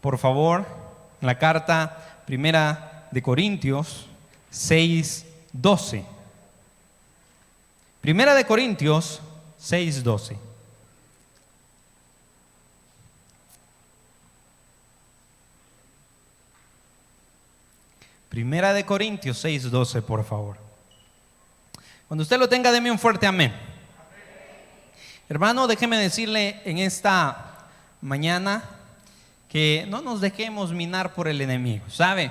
Por favor, en la carta primera de Corintios 6:12. Primera de Corintios 6:12. Primera de Corintios 6:12, por favor. Cuando usted lo tenga, deme un fuerte amén. Hermano, déjeme decirle en esta mañana que no nos dejemos minar por el enemigo. ¿Sabe?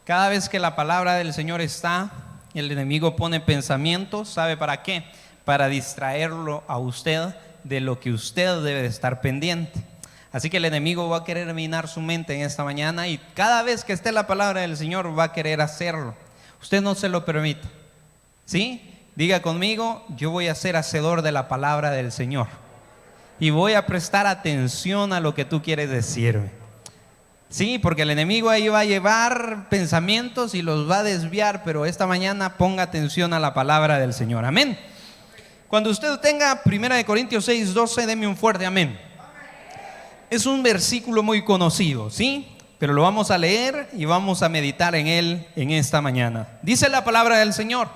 Cada vez que la palabra del Señor está, el enemigo pone pensamientos. ¿Sabe para qué? Para distraerlo a usted de lo que usted debe de estar pendiente. Así que el enemigo va a querer minar su mente en esta mañana, y cada vez que esté la palabra del Señor va a querer hacerlo. Usted no se lo permita. ¿Sí? Diga conmigo: yo voy a ser hacedor de la palabra del Señor y voy a prestar atención a lo que tú quieres decirme. Sí, porque el enemigo ahí va a llevar pensamientos y los va a desviar, pero esta mañana ponga atención a la palabra del Señor. Amén. Cuando usted tenga 1 Corintios 6:12, deme un fuerte amén. Es un versículo muy conocido, ¿sí? Pero lo vamos a leer y vamos a meditar en él en esta mañana. Dice la palabra del Señor: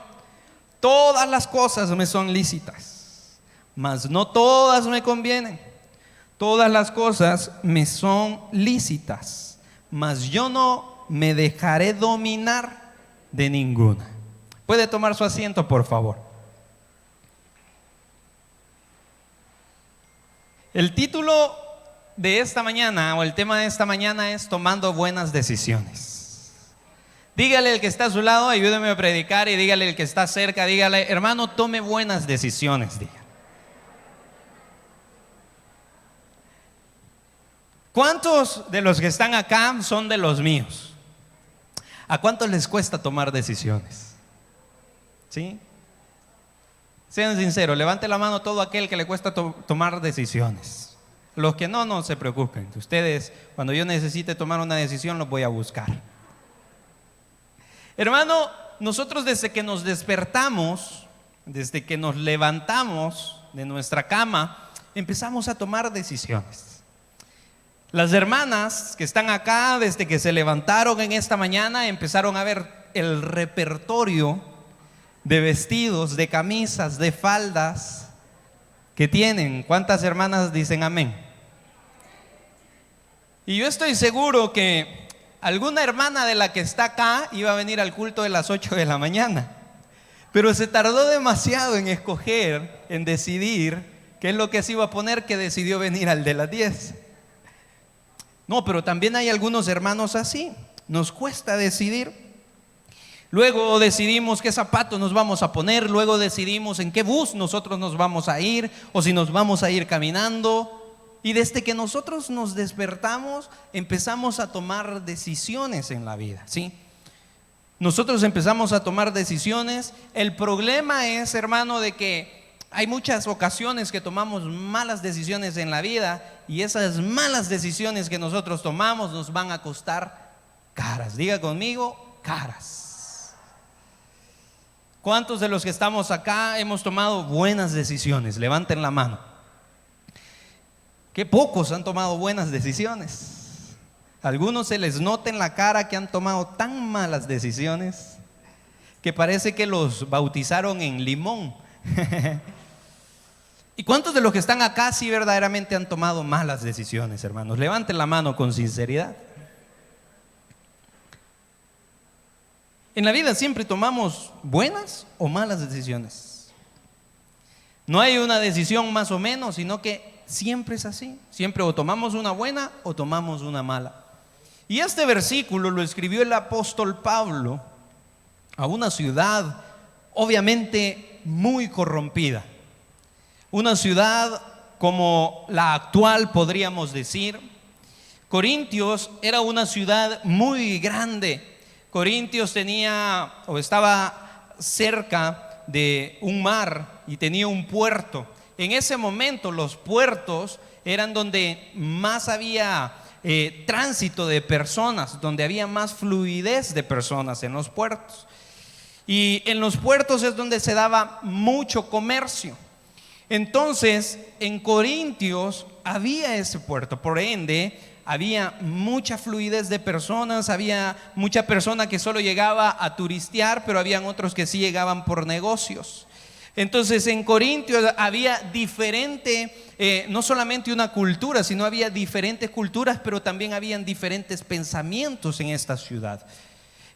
todas las cosas me son lícitas, mas no todas me convienen. Todas las cosas me son lícitas, mas yo no me dejaré dominar de ninguna. ¿Puede tomar su asiento, por favor? El título de esta mañana, o el tema de esta mañana, es tomando buenas decisiones. Dígale al que está a su lado: ayúdeme a predicar. Y dígale al que está cerca, dígale: hermano, tome buenas decisiones. Diga. ¿Cuántos de los que están acá son de los míos? ¿A cuántos les cuesta tomar decisiones? ¿Sí? Sean sinceros, levante la mano todo aquel que le cuesta tomar decisiones. Los que no, no se preocupen. Ustedes, cuando yo necesite tomar una decisión, los voy a buscar. Hermano, nosotros desde que nos despertamos, desde que nos levantamos de nuestra cama, empezamos a tomar decisiones. Las hermanas que están acá, desde que se levantaron en esta mañana, empezaron a ver el repertorio de vestidos, de camisas, de faldas que tienen. ¿Cuántas hermanas dicen amén? Y yo estoy seguro que alguna hermana de la que está acá iba a venir al culto de las 8 de la mañana, pero se tardó demasiado en escoger, en decidir qué es lo que se iba a poner, que decidió venir al de las 10. No, pero también hay algunos hermanos así. Nos cuesta decidir. Luego decidimos qué zapatos nos vamos a poner. Luego decidimos en qué bus nosotros nos vamos a ir, o si nos vamos a ir caminando. Y desde que nosotros nos despertamos, empezamos a tomar decisiones en la vida, ¿sí? Nosotros empezamos a tomar decisiones. El problema es, hermano, de que hay muchas ocasiones que tomamos malas decisiones en la vida, y esas malas decisiones que nosotros tomamos nos van a costar caras. Diga conmigo: caras. ¿Cuántos de los que estamos acá hemos tomado buenas decisiones? Levanten la mano. Qué pocos han tomado buenas decisiones. Algunos se les nota en la cara que han tomado tan malas decisiones que parece que los bautizaron en limón. ¿Y cuántos de los que están acá sí verdaderamente han tomado malas decisiones, hermanos? Levanten la mano con sinceridad. En la vida siempre tomamos buenas o malas decisiones. No hay una decisión más o menos, sino que siempre es así. Siempre o tomamos una buena o tomamos una mala. Y este versículo lo escribió el apóstol Pablo a una ciudad obviamente muy corrompida. Una ciudad como la actual, podríamos decir. Corintios era una ciudad muy grande. Corintios tenía, o estaba cerca de un mar, y tenía un puerto. En ese momento los puertos eran donde más había tránsito de personas, donde había más fluidez de personas en los puertos. Y en los puertos es donde se daba mucho comercio. Entonces, en Corintios había ese puerto, por ende, había mucha fluidez de personas, había mucha persona que solo llegaba a turistear, pero habían otros que sí llegaban por negocios. Entonces en Corintios había diferente, no solamente una cultura, sino había diferentes culturas, pero también habían diferentes pensamientos en esta ciudad.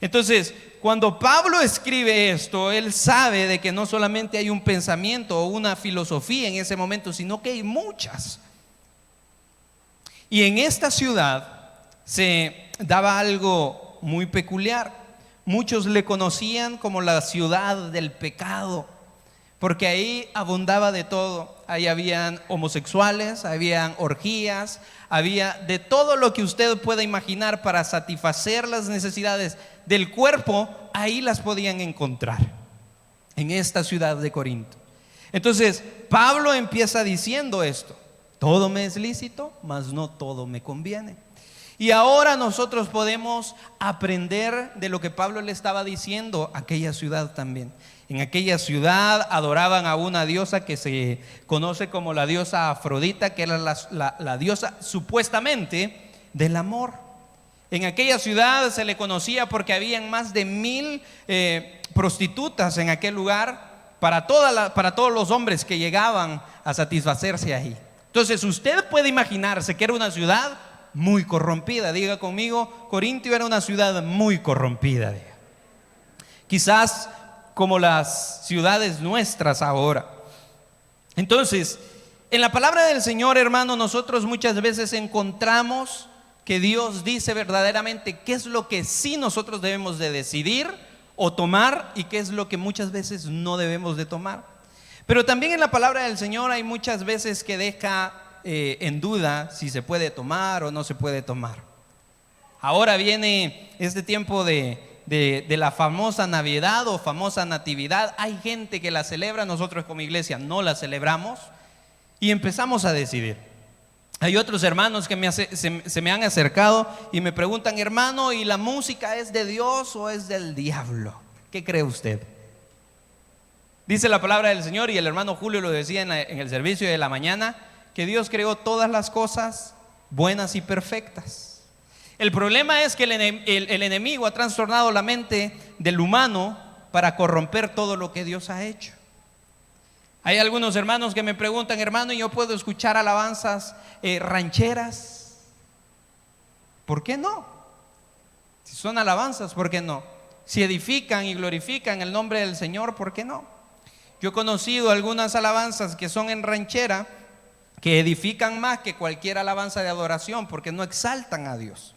Entonces, cuando Pablo escribe esto, él sabe de que no solamente hay un pensamiento o una filosofía en ese momento, sino que hay muchas. Y en esta ciudad se daba algo muy peculiar. Muchos le conocían como la ciudad del pecado, porque ahí abundaba de todo. Ahí habían homosexuales, habían orgías, había de todo lo que usted pueda imaginar para satisfacer las necesidades del cuerpo. Ahí las podían encontrar en esta ciudad de Corinto. Entonces Pablo empieza diciendo esto: todo me es lícito, mas no todo me conviene. Y ahora nosotros podemos aprender de lo que Pablo le estaba diciendo a aquella ciudad también. En aquella ciudad adoraban a una diosa que se conoce como la diosa Afrodita, que era la diosa supuestamente del amor. En aquella ciudad se le conocía porque habían más de 1000 prostitutas en aquel lugar para todos los hombres que llegaban a satisfacerse ahí. Entonces usted puede imaginarse que era una ciudad muy corrompida. Diga conmigo, Corintio era una ciudad muy corrompida. Diga. Quizás como las ciudades nuestras ahora. Entonces, en la palabra del Señor, hermano, nosotros muchas veces encontramos que Dios dice verdaderamente qué es lo que sí nosotros debemos de decidir o tomar y qué es lo que muchas veces no debemos de tomar. Pero también en la palabra del Señor hay muchas veces que deja en duda si se puede tomar o no se puede tomar. Ahora viene este tiempo de la famosa Navidad o famosa Natividad. Hay gente que la celebra, nosotros como iglesia no la celebramos y empezamos a decidir. Hay otros hermanos que se me han acercado y me preguntan: hermano, ¿y la música es de Dios o es del diablo? ¿Qué cree usted? Dice la palabra del Señor, y el hermano Julio lo decía en el servicio de la mañana, que Dios creó todas las cosas buenas y perfectas. El problema es que el enemigo ha trastornado la mente del humano para corromper todo lo que Dios ha hecho. Hay algunos hermanos que me preguntan: hermano, ¿yo puedo escuchar alabanzas rancheras? ¿Por qué no? Si son alabanzas, ¿por qué no? Si edifican y glorifican el nombre del Señor, ¿por qué no? Yo he conocido algunas alabanzas que son en ranchera, que edifican más que cualquier alabanza de adoración, porque no exaltan a Dios.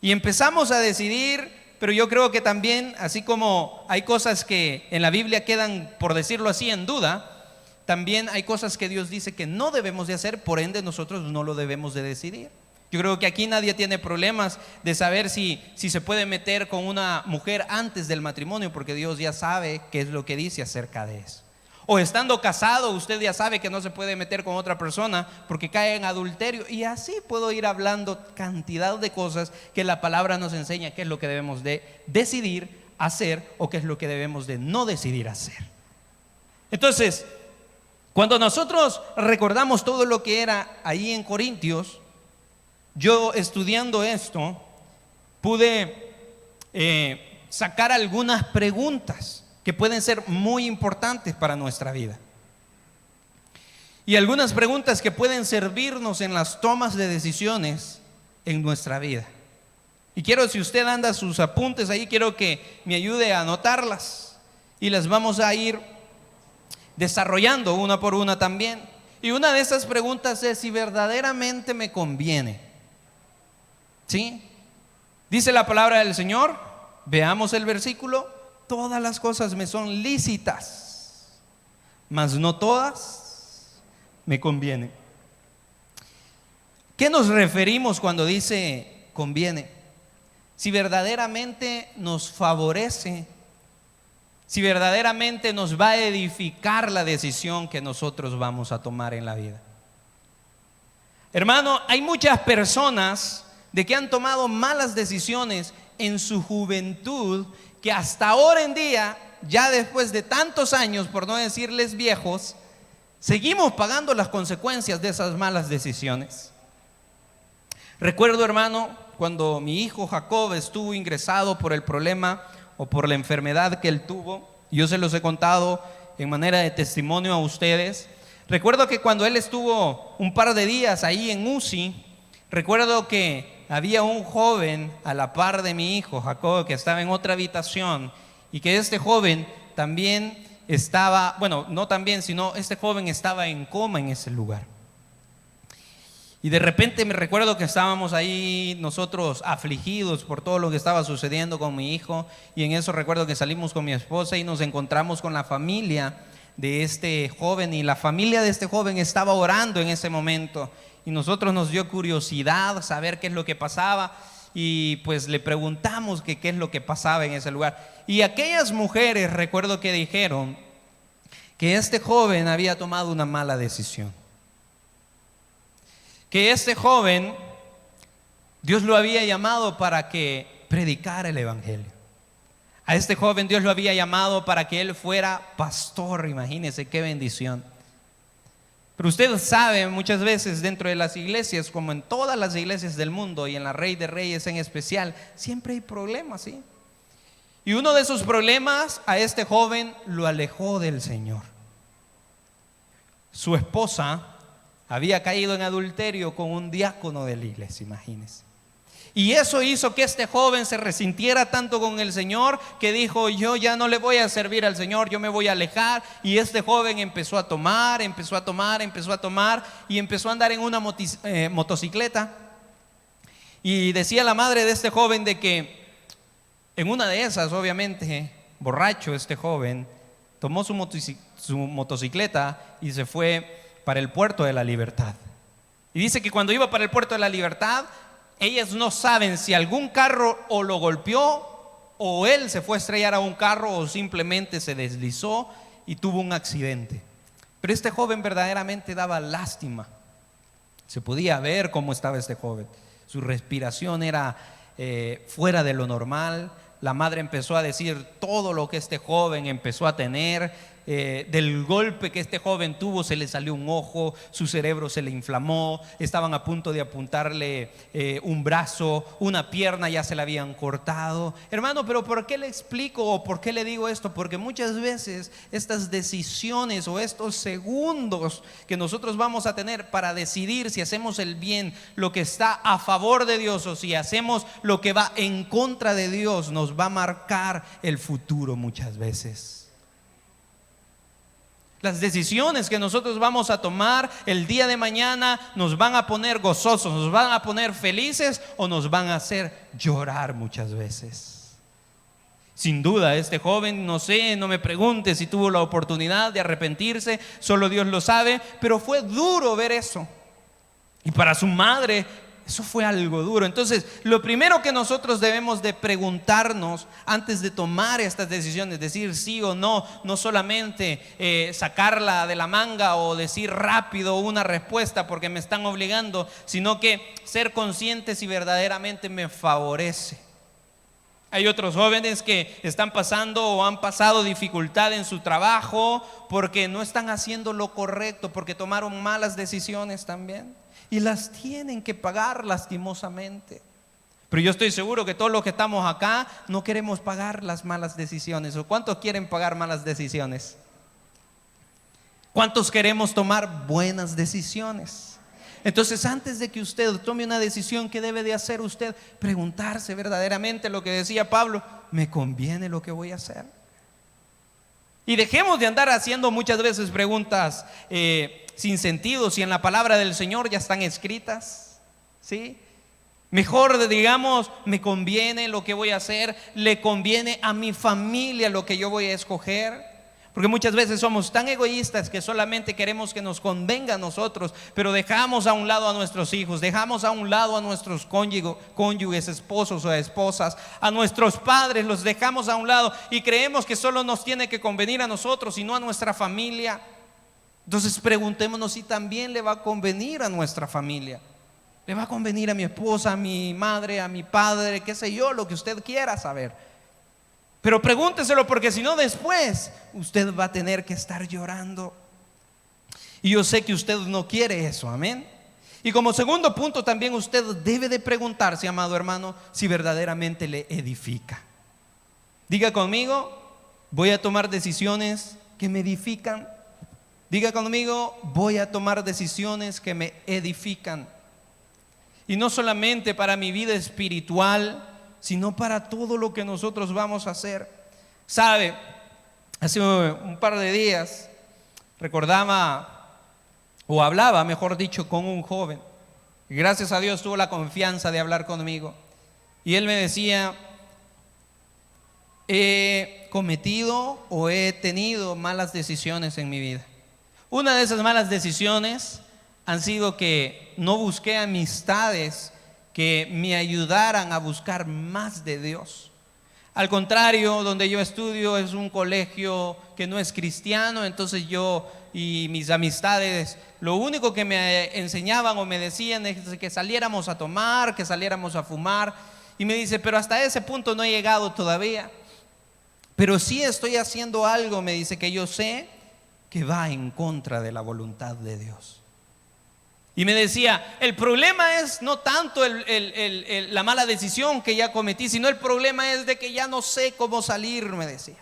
Y empezamos a decidir, pero yo creo que también, así como hay cosas que en la Biblia quedan, por decirlo así, en duda, también hay cosas que Dios dice que no debemos de hacer, por ende nosotros no lo debemos de decidir. Yo creo que aquí nadie tiene problemas de saber si se puede meter con una mujer antes del matrimonio, porque Dios ya sabe qué es lo que dice acerca de eso. O estando casado, usted ya sabe que no se puede meter con otra persona porque cae en adulterio. Y así puedo ir hablando cantidad de cosas que la palabra nos enseña qué es lo que debemos de decidir hacer o qué es lo que debemos de no decidir hacer. Entonces, cuando nosotros recordamos todo lo que era ahí en Corintios, yo estudiando esto pude sacar algunas preguntas que pueden ser muy importantes para nuestra vida, y algunas preguntas que pueden servirnos en las tomas de decisiones en nuestra vida. Y quiero, si usted anda sus apuntes ahí, quiero que me ayude a anotarlas y las vamos a ir desarrollando una por una también. Y una de esas preguntas es si verdaderamente me conviene. ¿Sí? Dice la palabra del Señor, veamos el versículo: todas las cosas me son lícitas, mas no todas me convienen. ¿Qué nos referimos cuando dice conviene? Si verdaderamente nos favorece, si verdaderamente nos va a edificar la decisión que nosotros vamos a tomar en la vida. Hermano, hay muchas personas de que han tomado malas decisiones en su juventud, que hasta ahora en día, ya después de tantos años, por no decirles viejos, seguimos pagando las consecuencias de esas malas decisiones. Recuerdo, hermano, cuando mi hijo Jacob estuvo ingresado por el problema o por la enfermedad que él tuvo. Yo se los he contado en manera de testimonio a ustedes. Recuerdo que cuando él estuvo un par de días ahí en UCI, recuerdo que había un joven a la par de mi hijo Jacob que estaba en otra habitación, y que este joven también estaba, bueno, no también, sino este joven estaba en coma en ese lugar. Y de repente me recuerdo que estábamos ahí nosotros afligidos por todo lo que estaba sucediendo con mi hijo, y en eso recuerdo que salimos con mi esposa y nos encontramos con la familia de este joven, y la familia de este joven estaba orando en ese momento, y nosotros nos dio curiosidad saber qué es lo que pasaba, y pues le preguntamos que qué es lo que pasaba en ese lugar. Y aquellas mujeres, recuerdo que dijeron que este joven había tomado una mala decisión, que este joven Dios lo había llamado para que predicara el evangelio. A este joven Dios lo había llamado para que él fuera pastor. Imagínense qué bendición. Pero usted sabe, muchas veces dentro de las iglesias, como en todas las iglesias del mundo y en la Rey de Reyes en especial, siempre hay problemas, ¿sí? Y uno de esos problemas a este joven lo alejó del Señor. Su esposa había caído en adulterio con un diácono de la iglesia, imagínense. Y eso hizo que este joven se resintiera tanto con el Señor, que dijo: yo ya no le voy a servir al Señor, yo me voy a alejar. Y este joven empezó a tomar, y empezó a andar en una motocicleta. Y decía la madre de este joven de que en una de esas, obviamente, borracho, este joven tomó su motocicleta y se fue para el Puerto de la Libertad. Y dice que cuando iba para el Puerto de la Libertad, ellas no saben si algún carro o lo golpeó, o él se fue a estrellar a un carro, o simplemente se deslizó y tuvo un accidente. Pero este joven verdaderamente daba lástima. Se podía ver cómo estaba este joven. Su respiración era fuera de lo normal. La madre empezó a decir todo lo que este joven empezó a tener. Del golpe que este joven tuvo se le salió un ojo, su cerebro se le inflamó, estaban a punto de apuntarle un brazo, una pierna ya se la habían cortado. Hermano, pero ¿por qué le explico o por qué le digo esto? Porque muchas veces estas decisiones o estos segundos que nosotros vamos a tener para decidir si hacemos el bien, lo que está a favor de Dios, o si hacemos lo que va en contra de Dios, nos va a marcar el futuro muchas veces. Las decisiones que nosotros vamos a tomar el día de mañana nos van a poner gozosos, nos van a poner felices, o nos van a hacer llorar muchas veces. Sin duda, este joven, no sé, no me pregunte si tuvo la oportunidad de arrepentirse, solo Dios lo sabe, pero fue duro ver eso. Y para su madre eso fue algo duro. Entonces, lo primero que nosotros debemos de preguntarnos antes de tomar estas decisiones, decir sí o no, no solamente sacarla de la manga o decir rápido una respuesta porque me están obligando, sino que ser conscientes si verdaderamente me favorece. Hay otros jóvenes que están pasando o han pasado dificultad en su trabajo porque no están haciendo lo correcto, porque tomaron malas decisiones también. Y las tienen que pagar lastimosamente. Pero yo estoy seguro que todos los que estamos acá no queremos pagar las malas decisiones. ¿O cuántos quieren pagar malas decisiones? ¿Cuántos queremos tomar buenas decisiones? Entonces, antes de que usted tome una decisión, ¿qué debe de hacer usted? Preguntarse verdaderamente lo que decía Pablo: ¿me conviene lo que voy a hacer? Y dejemos de andar haciendo muchas veces preguntas sin sentido, si en la palabra del Señor ya están escritas, ¿sí? Mejor digamos: me conviene lo que voy a hacer, le conviene a mi familia lo que yo voy a escoger. Porque muchas veces somos tan egoístas que solamente queremos que nos convenga a nosotros, pero dejamos a un lado a nuestros hijos, dejamos a un lado a nuestros cónyuges, esposos o esposas, a nuestros padres los dejamos a un lado y creemos que solo nos tiene que convenir a nosotros y no a nuestra familia. Entonces preguntémonos si también le va a convenir a nuestra familia. Le va a convenir a mi esposa, a mi madre, a mi padre, qué sé yo, lo que usted quiera saber. Pero pregúnteselo, porque si no, después usted va a tener que estar llorando. Y yo sé que usted no quiere eso, amén. Y como segundo punto, también usted debe de preguntarse, amado hermano, si verdaderamente le edifica. Diga conmigo, voy a tomar decisiones que me edifican. Diga conmigo, voy a tomar decisiones que me edifican. Y no solamente para mi vida espiritual, sino para todo lo que nosotros vamos a hacer. ¿Sabe? Hace un par de días recordaba, o hablaba, mejor dicho, con un joven. Gracias a Dios tuvo la confianza de hablar conmigo. Y él me decía, he cometido o he tenido malas decisiones en mi vida. Una de esas malas decisiones han sido que no busqué amistades que me ayudaran a buscar más de Dios. Al contrario, donde yo estudio es un colegio que no es cristiano, entonces yo y mis amistades lo único que me enseñaban o me decían es que saliéramos a tomar, que saliéramos a fumar. Y me dice, pero hasta ese punto no he llegado todavía. Pero sí estoy haciendo algo, me dice, que yo sé que va en contra de la voluntad de Dios. Y me decía, el problema es no tanto la mala decisión que ya cometí, sino el problema es de que ya no sé cómo salir, me decía.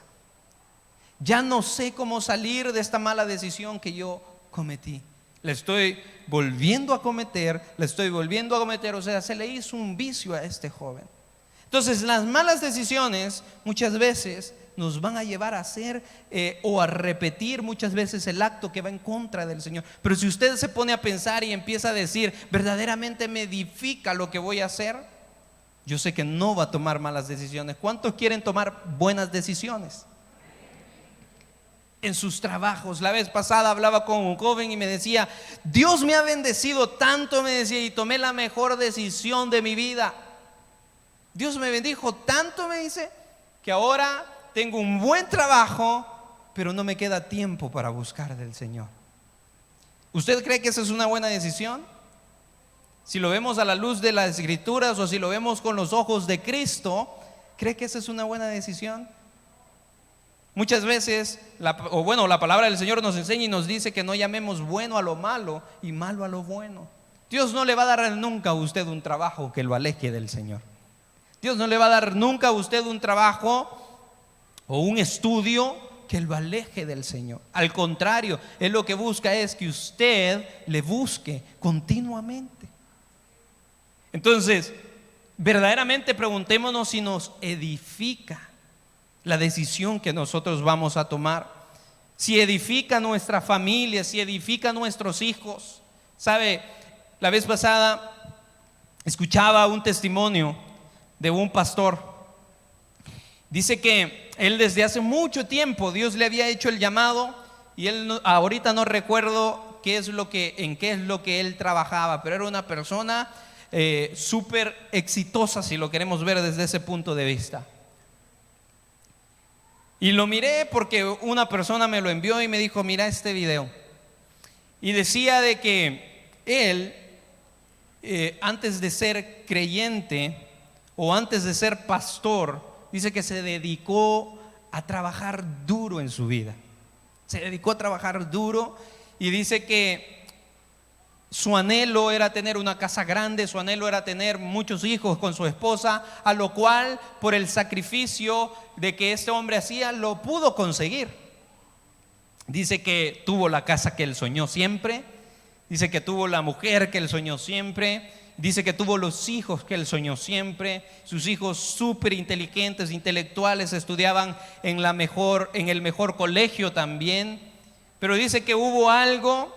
Ya no sé cómo salir de esta mala decisión que yo cometí. La estoy volviendo a cometer, o sea, se le hizo un vicio a este joven. Entonces, las malas decisiones muchas veces nos van a llevar a hacer o a repetir muchas veces el acto que va en contra del Señor. Pero si usted se pone a pensar y empieza a decir, verdaderamente me edifica lo que voy a hacer, yo sé que no va a tomar malas decisiones. ¿Cuántos quieren tomar buenas decisiones? En sus trabajos. La vez pasada hablaba con un joven y me decía, Dios me ha bendecido tanto, me decía, y tomé la mejor decisión de mi vida. Dios me bendijo tanto, me dice, que ahora tengo un buen trabajo, pero no me queda tiempo para buscar del Señor. ¿Usted cree que esa es una buena decisión? Si lo vemos a la luz de las Escrituras o si lo vemos con los ojos de Cristo, ¿cree que esa es una buena decisión? Muchas veces, la palabra del Señor nos enseña y nos dice que no llamemos bueno a lo malo y malo a lo bueno. Dios no le va a dar nunca a usted un trabajo que lo aleje del Señor. Dios no le va a dar nunca a usted un trabajo o un estudio que lo aleje del Señor. Al contrario, Él lo que busca es que usted le busque continuamente. Entonces, verdaderamente preguntémonos si nos edifica la decisión que nosotros vamos a tomar, si edifica nuestra familia, si edifica nuestros hijos. ¿Sabe? La vez pasada escuchaba un testimonio de un pastor. Dice que él desde hace mucho tiempo Dios le había hecho el llamado y él ahorita no recuerdo en qué es lo que él trabajaba, pero era una persona súper exitosa, si lo queremos ver desde ese punto de vista. Y lo miré porque una persona me lo envió y me dijo, mira este video. Y decía de que él, antes de ser creyente o antes de ser pastor, dice que se dedicó a trabajar duro en su vida. Se dedicó a trabajar duro y dice que su anhelo era tener una casa grande, su anhelo era tener muchos hijos con su esposa, a lo cual por el sacrificio de que este hombre hacía lo pudo conseguir. Dice que tuvo la casa que él soñó siempre, dice que tuvo la mujer que él soñó siempre, dice que tuvo los hijos que él soñó siempre. Sus hijos súper inteligentes, intelectuales, estudiaban en el mejor colegio también. Pero dice que hubo algo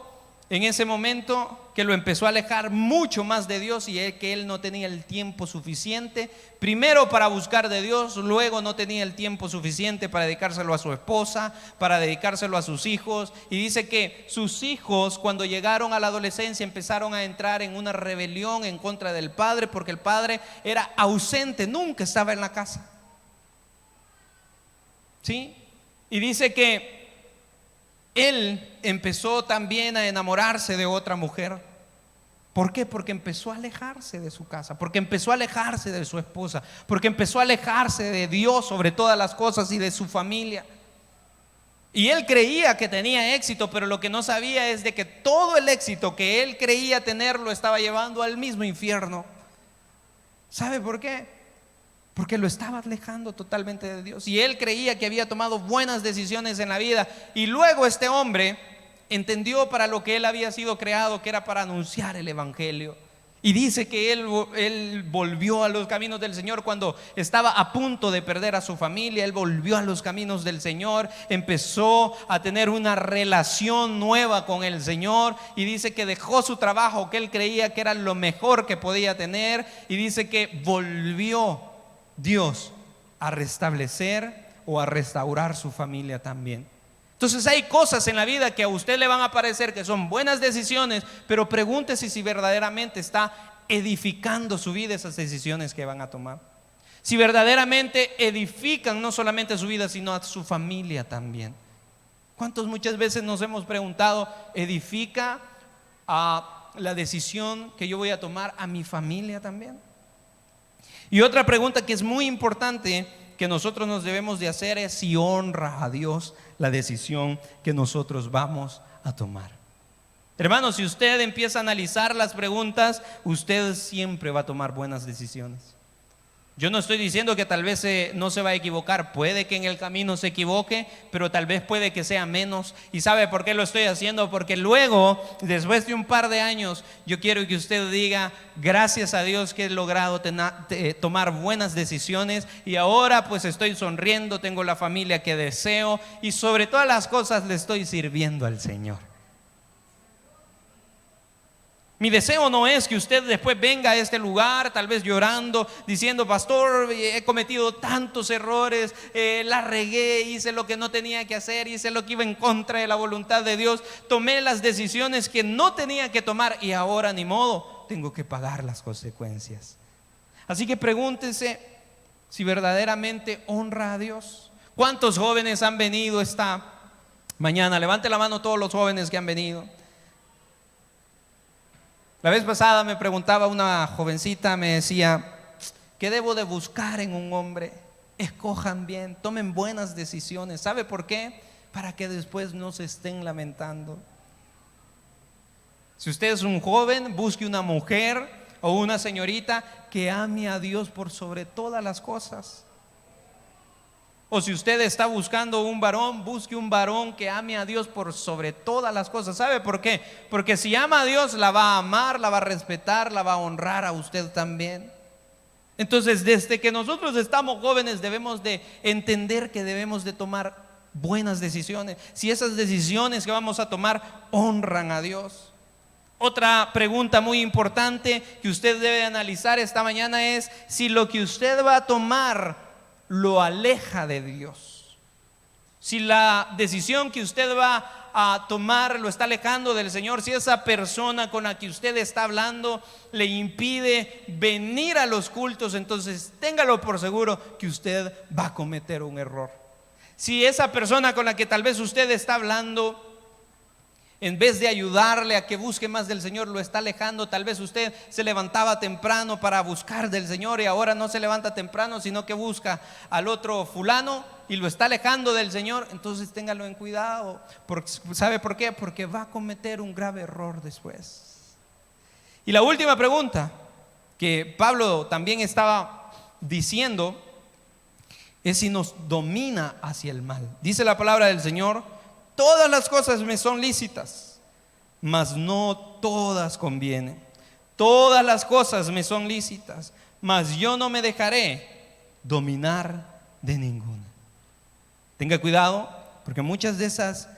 en ese momento que lo empezó a alejar mucho más de Dios y que él no tenía el tiempo suficiente, primero para buscar de Dios, luego no tenía el tiempo suficiente para dedicárselo a su esposa, para dedicárselo a sus hijos. Y dice que sus hijos, cuando llegaron a la adolescencia, empezaron a entrar en una rebelión en contra del padre, porque el padre era ausente, nunca estaba en la casa. ¿Sí? Y dice que él empezó también a enamorarse de otra mujer. ¿Por qué? Porque empezó a alejarse de su casa, porque empezó a alejarse de su esposa, porque empezó a alejarse de Dios sobre todas las cosas y de su familia. Y él creía que tenía éxito, pero lo que no sabía es de que todo el éxito que él creía tener lo estaba llevando al mismo infierno. ¿Sabe por qué? Porque lo estaba alejando totalmente de Dios. Y él creía que había tomado buenas decisiones en la vida. Y luego este hombre entendió para lo que él había sido creado, que era para anunciar el evangelio. Y dice que él volvió a los caminos del Señor cuando estaba a punto de perder a su familia. Él volvió a los caminos del Señor, empezó a tener una relación nueva con el Señor, y dice que dejó su trabajo que él creía que era lo mejor que podía tener, y dice que volvió Dios a restablecer o a restaurar su familia también. Entonces hay cosas en la vida que a usted le van a parecer que son buenas decisiones, pero pregúntese si verdaderamente está edificando su vida esas decisiones que van a tomar. Si verdaderamente edifican no solamente su vida, sino a su familia también. ¿Cuántos muchas veces nos hemos preguntado, edifica a la decisión que yo voy a tomar a mi familia también? Y otra pregunta que es muy importante que nosotros nos debemos de hacer es si honra a Dios la decisión que nosotros vamos a tomar. Hermanos, si usted empieza a analizar las preguntas, usted siempre va a tomar buenas decisiones. Yo no estoy diciendo que tal vez no se va a equivocar, puede que en el camino se equivoque, pero tal vez puede que sea menos. ¿Y sabe por qué lo estoy haciendo? Porque luego, después de un par de años, yo quiero que usted diga, gracias a Dios que he logrado tomar buenas decisiones, y ahora pues estoy sonriendo, tengo la familia que deseo, y sobre todas las cosas le estoy sirviendo al Señor. Mi deseo no es que usted después venga a este lugar tal vez llorando, diciendo, pastor, he cometido tantos errores, la regué, hice lo que no tenía que hacer, hice lo que iba en contra de la voluntad de Dios, tomé las decisiones que no tenía que tomar y ahora ni modo, tengo que pagar las consecuencias. Así que pregúntese si verdaderamente honra a Dios. ¿Cuántos jóvenes han venido esta mañana? Levante la mano todos los jóvenes que han venido. La vez pasada me preguntaba una jovencita, me decía, ¿qué debo de buscar en un hombre? Escojan bien, tomen buenas decisiones. ¿Sabe por qué? Para que después no se estén lamentando. Si usted es un joven, busque una mujer o una señorita que ame a Dios por sobre todas las cosas. O si usted está buscando un varón, busque un varón que ame a Dios por sobre todas las cosas. ¿Sabe por qué? Porque si ama a Dios, la va a amar, la va a respetar, la va a honrar a usted también. Entonces, desde que nosotros estamos jóvenes, debemos de entender que debemos de tomar buenas decisiones. Si esas decisiones que vamos a tomar honran a Dios. Otra pregunta muy importante que usted debe analizar esta mañana es si lo que usted va a tomar lo aleja de Dios. Si la decisión que usted va a tomar lo está alejando del Señor, si esa persona con la que usted está hablando le impide venir a los cultos, entonces téngalo por seguro que usted va a cometer un error. Si esa persona con la que tal vez usted está hablando, en vez de ayudarle a que busque más del Señor, lo está alejando. Tal vez usted se levantaba temprano para buscar del Señor y ahora no se levanta temprano, sino que busca al otro fulano y lo está alejando del Señor. Entonces téngalo en cuidado. ¿Sabe por qué? Porque va a cometer un grave error después. Y la última pregunta que Pablo también estaba diciendo es si nos domina hacia el mal. Dice la palabra del Señor: todas las cosas me son lícitas, mas no todas convienen. Todas las cosas me son lícitas, mas yo no me dejaré dominar de ninguna. Tenga cuidado, porque muchas de esas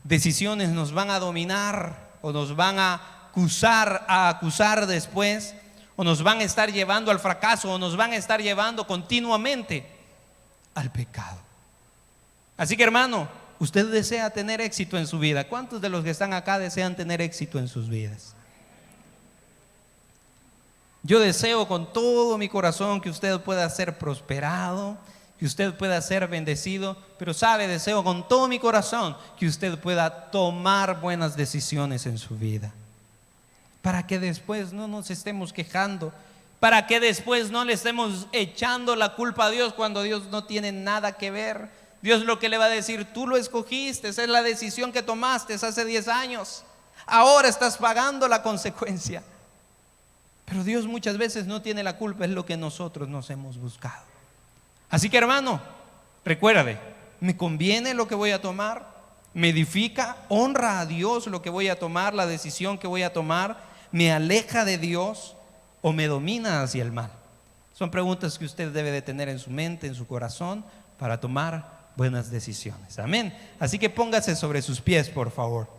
decisiones nos van a dominar o nos van a acusar después, o nos van a estar llevando al fracaso, o nos van a estar llevando continuamente al pecado. Así que, hermano, usted desea tener éxito en su vida. ¿Cuántos de los que están acá desean tener éxito en sus vidas? Yo deseo con todo mi corazón que usted pueda ser prosperado, que usted pueda ser bendecido, pero sabe, deseo con todo mi corazón que usted pueda tomar buenas decisiones en su vida, para que después no nos estemos quejando, para que después no le estemos echando la culpa a Dios cuando Dios no tiene nada que ver. Dios lo que le va a decir: tú lo escogiste, esa es la decisión que tomaste hace 10 años. Ahora estás pagando la consecuencia. Pero Dios muchas veces no tiene la culpa, es lo que nosotros nos hemos buscado. Así que, hermano, recuerde, ¿me conviene lo que voy a tomar? ¿Me edifica? ¿Honra a Dios lo que voy a tomar, la decisión que voy a tomar? ¿Me aleja de Dios o me domina hacia el mal? Son preguntas que usted debe de tener en su mente, en su corazón, para tomar buenas decisiones. Amén. Así que póngase sobre sus pies, por favor.